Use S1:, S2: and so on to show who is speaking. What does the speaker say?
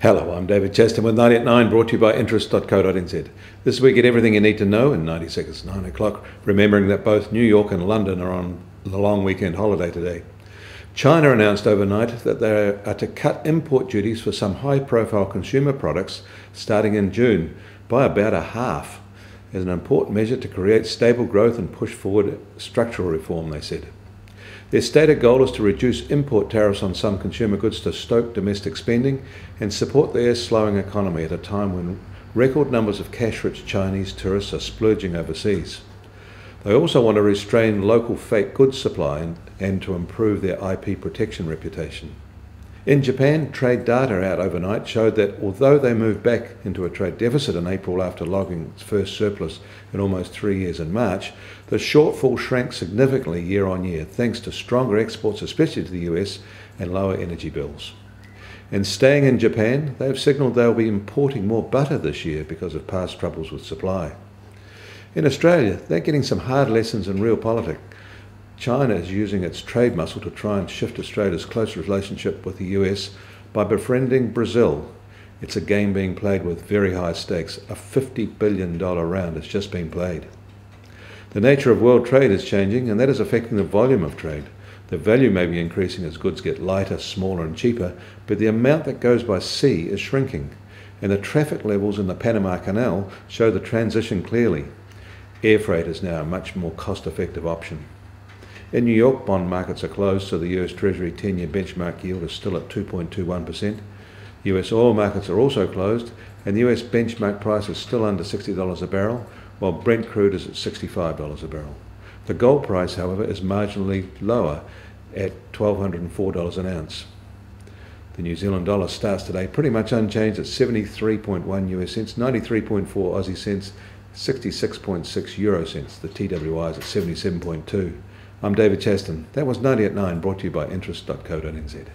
S1: Hello, I'm David Cheston with 90 at 9, brought to you by interest.co.nz. This week get everything you need to know in 90 seconds, 9 o'clock, remembering that both New York and London are on the long weekend holiday today. China announced overnight that they are to cut import duties for some high-profile consumer products starting in June by about a half, as an important measure to create stable growth and push forward structural reform, they said. Their stated goal is to reduce import tariffs on some consumer goods to stoke domestic spending and support their slowing economy at a time when record numbers of cash-rich Chinese tourists are splurging overseas. They also want to restrain local fake goods supply and to improve their IP protection reputation. In Japan, trade data out overnight showed that although they moved back into a trade deficit in April after logging its first surplus in almost 3 years in March, the shortfall shrank significantly year on year thanks to stronger exports, especially to the US, and lower energy bills. And staying in Japan, they have signalled they'll be importing more butter this year because of past troubles with supply. In Australia, they're getting some hard lessons in real politics. China is using its trade muscle to try and shift Australia's close relationship with the US by befriending Brazil. It's a game being played with very high stakes. A $50 billion round has just been played. The nature of world trade is changing, and that is affecting the volume of trade. The value may be increasing as goods get lighter, smaller and cheaper, but the amount that goes by sea is shrinking, and the traffic levels in the Panama Canal show the transition clearly. Air freight is now a much more cost-effective option. In New York, bond markets are closed, so the US Treasury 10-year benchmark yield is still at 2.21%. US oil markets are also closed, and the US benchmark price is still under $60 a barrel, while Brent crude is at $65 a barrel. The gold price, however, is marginally lower at $1,204 an ounce. The New Zealand dollar starts today pretty much unchanged at 73.1 US cents, 93.4 Aussie cents, 66.6 Euro cents. The TWI is at 77.2. I'm David Cheston. That was 90 at 9, brought to you by interest.co.nz.